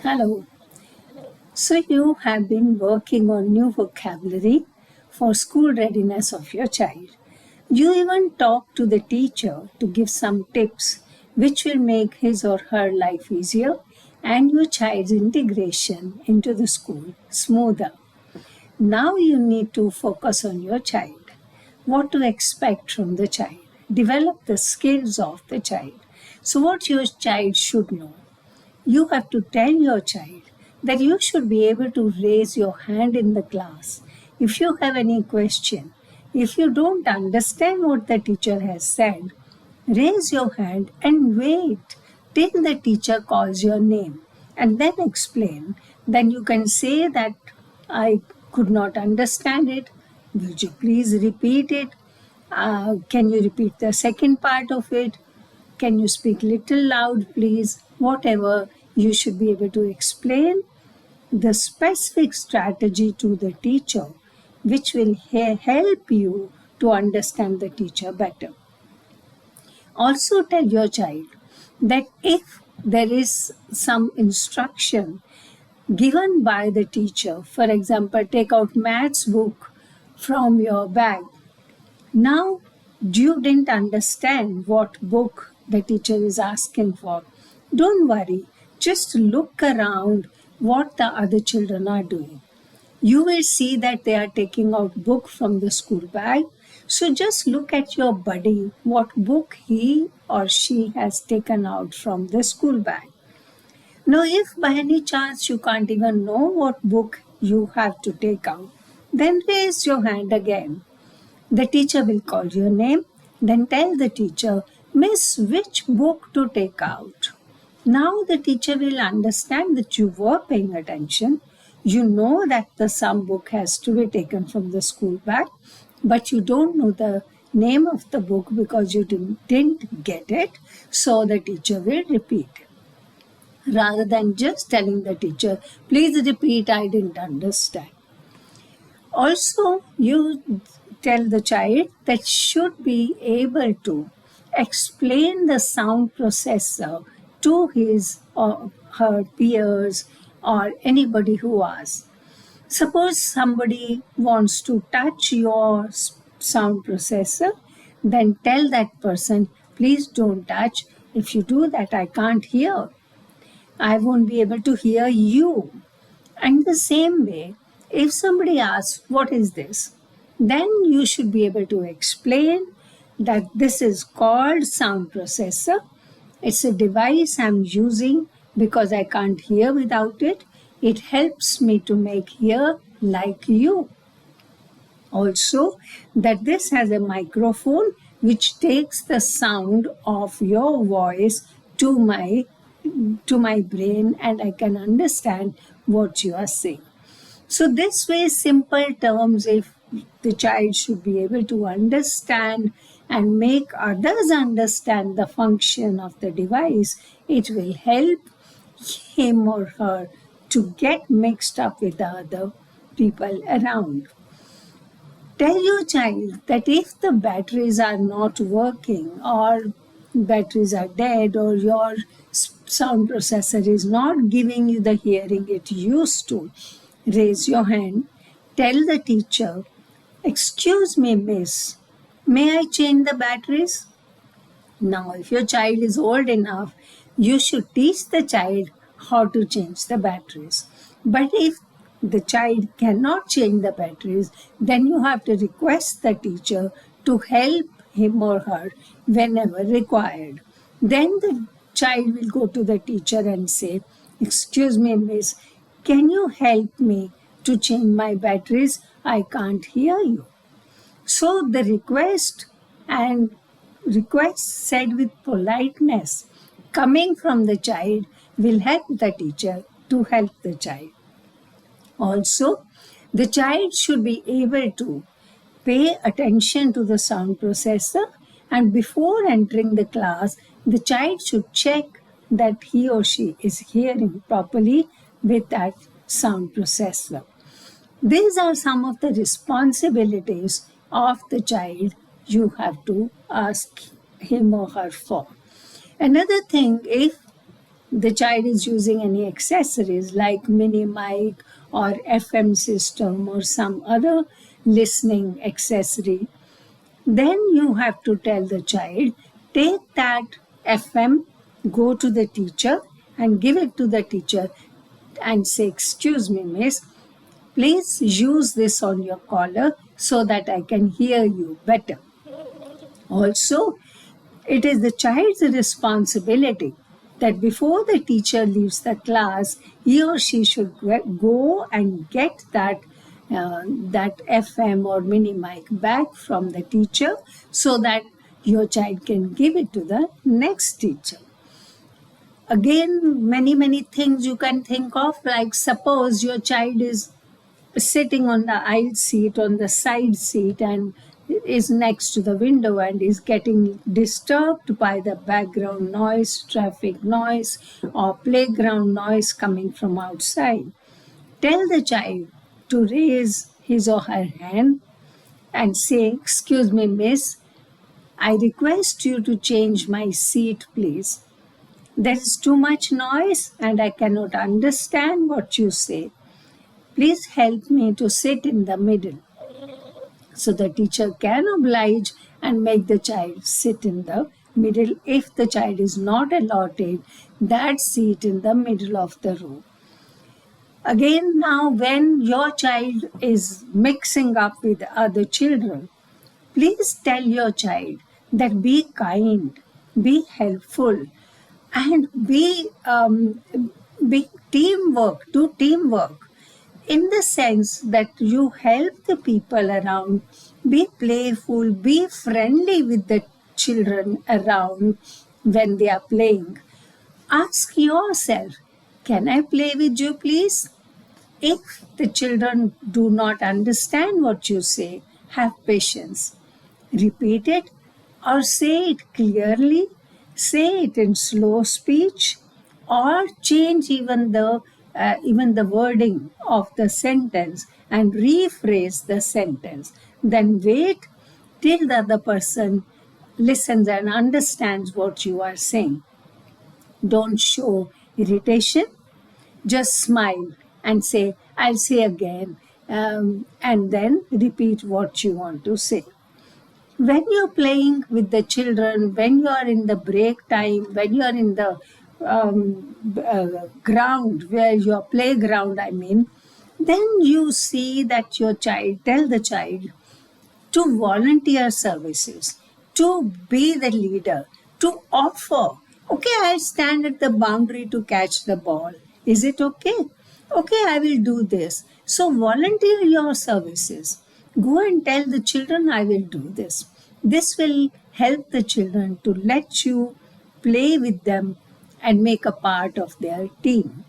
Hello. So you have been working on new vocabulary for school readiness of your child. You even talk to the teacher to give some tips which will make his or her life easier and your child's integration into the school smoother. Now you need to focus on your child. What to expect from the child. Develop the skills of the child. So what your child should know. You have to tell your child that you should be able to raise your hand in the class if you have any question. If you don't understand what the teacher has said, raise your hand and wait till the teacher calls your name and then explain. Then you can say that I could not understand it. Would you please repeat it? Can you repeat the second part of it? Can you speak little loud, please? Whatever, you should be able to explain the specific strategy to the teacher, which will help you to understand the teacher better. Also tell your child that if there is some instruction given by the teacher, for example, take out maths book from your bag. Now, you didn't understand what book the teacher is asking for. Don't worry, just look around what the other children are doing. You will see that they are taking out book from the school bag. So just look at your buddy, what book he or she has taken out from the school bag. Now, if by any chance you can't even know what book you have to take out, then raise your hand again. The teacher will call your name, then tell the teacher, Miss, which book to take out. Now the teacher will understand that you were paying attention. You know that the sum book has to be taken from the school bag, but you don't know the name of the book because you didn't get it, so the teacher will repeat. Rather than just telling the teacher, please repeat, I didn't understand. Also, you tell the child that should be able to explain the sound processor to his or her peers or anybody who asks. Suppose somebody wants to touch your sound processor, then tell that person, please don't touch. If you do that, I can't hear. I won't be able to hear you. And the same way, if somebody asks, what is this? Then you should be able to explain that this is called sound processor. It's a device I'm using because I can't hear without it. It helps me to make hear like you. Also, that this has a microphone which takes the sound of your voice to my brain and I can understand what you are saying. So this way, simple terms, if the child should be able to understand and make others understand the function of the device, it will help him or her to get mixed up with the other people around. Tell your child that if the batteries are not working or batteries are dead or your sound processor is not giving you the hearing it used to, raise your hand, tell the teacher, excuse me, miss, may I change the batteries? Now, if your child is old enough, you should teach the child how to change the batteries. But if the child cannot change the batteries, then you have to request the teacher to help him or her whenever required. Then the child will go to the teacher and say, excuse me, miss, can you help me to change my batteries? I can't hear you. So the request said with politeness coming from the child will help the teacher to help the child. Also, the child should be able to pay attention to the sound processor, and before entering the class, the child should check that he or she is hearing properly with that sound processor. These are some of the responsibilities of the child you have to ask him or her for. Another thing, if the child is using any accessories like mini mic or FM system or some other listening accessory, then you have to tell the child, take that FM, go to the teacher and give it to the teacher and say, excuse me, miss, please use this on your collar so that I can hear you better. Also, it is the child's responsibility that before the teacher leaves the class, he or she should go and get that FM or mini mic back from the teacher so that your child can give it to the next teacher. Again, many things you can think of, like suppose your child is sitting on the aisle seat, on the side seat, and is next to the window and is getting disturbed by the background noise, traffic noise, or playground noise coming from outside. Tell the child to raise his or her hand and say, excuse me, miss, I request you to change my seat, please. There is too much noise and I cannot understand what you say. Please help me to sit in the middle. So the teacher can oblige and make the child sit in the middle if the child is not allotted that seat in the middle of the row. Again, now when your child is mixing up with other children, please tell your child that be kind, be helpful, and be teamwork, do teamwork in the sense that you help the people around, be playful, be friendly with the children around when they are playing. Ask yourself, can I play with you, please? If the children do not understand what you say, have patience. Repeat it or say it clearly, say it in slow speech, or change even the wording of the sentence and rephrase the sentence. Then wait till the other person listens and understands what you are saying. Don't show irritation. Just smile and say, I'll say again, and then repeat what you want to say. When you're playing with the children, when you are in the break time, when you are in the ground, where your playground, then you see that your child, tell the child to volunteer services, to be the leader, to offer. Okay, I'll stand at the boundary to catch the ball. Is it okay? Okay, I will do this. So volunteer your services. Go and tell the children, I will do this. This will help the children to let you play with them and make a part of their team.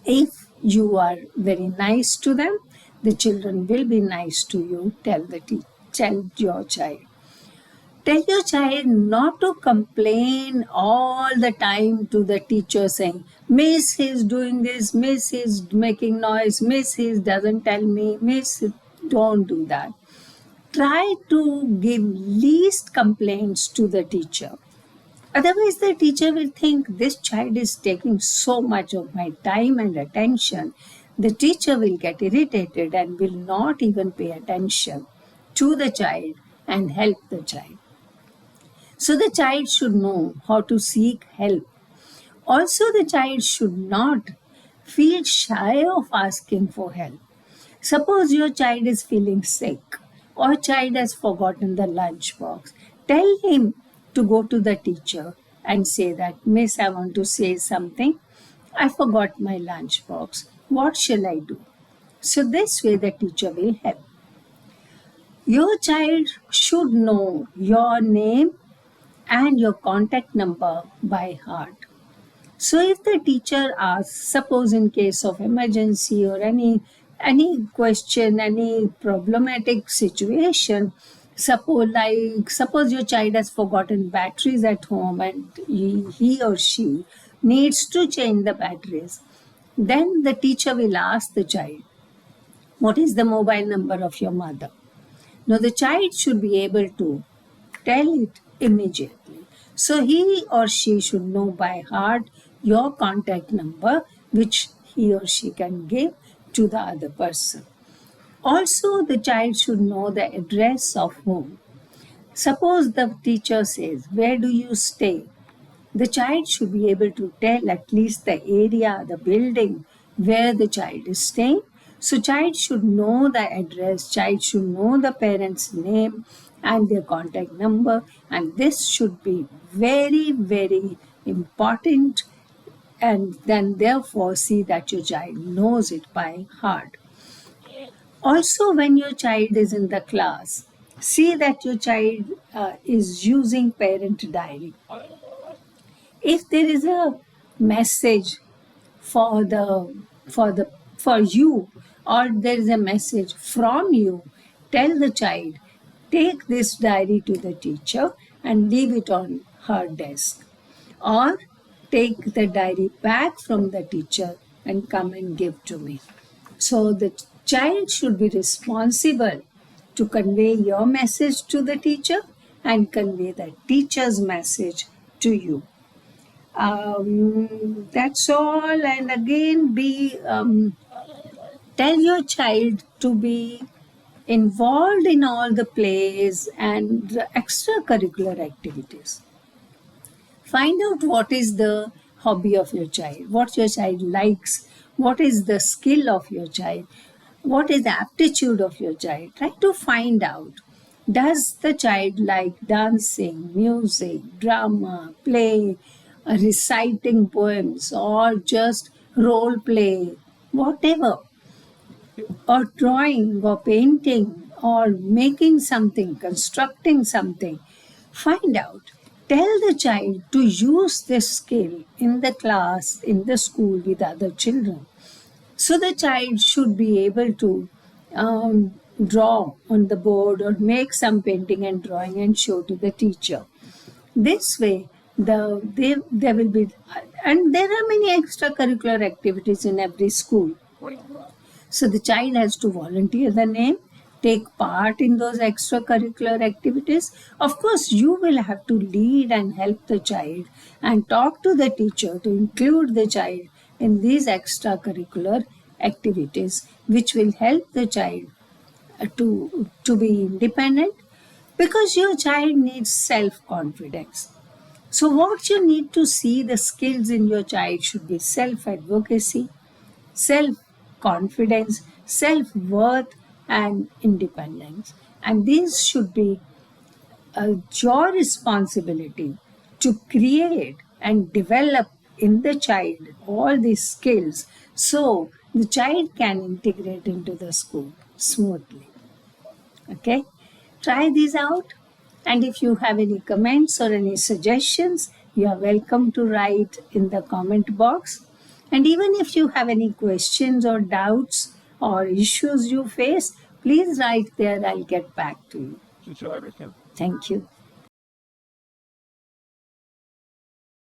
If you are very nice to them, the children will be nice to you, tell your child. Tell your child not to complain all the time to the teacher saying, Miss is doing this, Miss is making noise, Miss is doesn't tell me, Miss, don't do that. Try to give least complaints to the teacher. Otherwise, the teacher will think this child is taking so much of my time and attention. The teacher will get irritated and will not even pay attention to the child and help the child. So the child should know how to seek help. Also, the child should not feel shy of asking for help. Suppose your child is feeling sick or child has forgotten the lunch box. Tell him to go to the teacher and say that, Miss, I want to say something. I forgot my lunch box. What shall I do? So this way the teacher will help. Your child should know your name and your contact number by heart. So if the teacher asks, suppose in case of emergency or any question, any problematic situation, suppose your child has forgotten batteries at home and he or she needs to change the batteries, then the teacher will ask the child, what is the mobile number of your mother? Now the child should be able to tell it immediately. So he or she should know by heart your contact number, which he or she can give to the other person. Also, the child should know the address of home. Suppose the teacher says, "Where do you stay?" The child should be able to tell at least the area, the building where the child is staying. So child should know the address, child should know the parent's name and their contact number, and this should be very, very important, and then therefore see that your child knows it by heart. Also, when your child is in the class, see that your child is using parent diary. If there is a message for you, or there is a message from you, tell the child, take this diary to the teacher and leave it on her desk, or take the diary back from the teacher and come and give to me. So the child should be responsible to convey your message to the teacher and convey the teacher's message to you. That's all. And again, tell your child to be involved in all the plays and the extracurricular activities. Find out what is the hobby of your child, what your child likes, what is the skill of your child, what is the aptitude of your child. Try to find out. Does the child like dancing, music, drama, play, reciting poems, or just role play, whatever, or drawing, or painting, or making something, constructing something? Find out. Tell the child to use this skill in the class, in the school with other children. So the child should be able to draw on the board or make some painting and drawing and show to the teacher. This way, there will be, and there are many extracurricular activities in every school. So the child has to volunteer the name, take part in those extracurricular activities. Of course, you will have to lead and help the child and talk to the teacher to include the child in these extracurricular activities, which will help the child to be independent, because your child needs self-confidence. So what you need to see, the skills in your child should be self-advocacy, self-confidence, self-worth, and independence. And these should be your responsibility to create and develop in the child all these skills so the child can integrate into the school smoothly. Okay, try these out. And if you have any comments or any suggestions, you are welcome to write in the comment box. And even if you have any questions or doubts or issues you face, please write there. I'll get back to you. Thank you.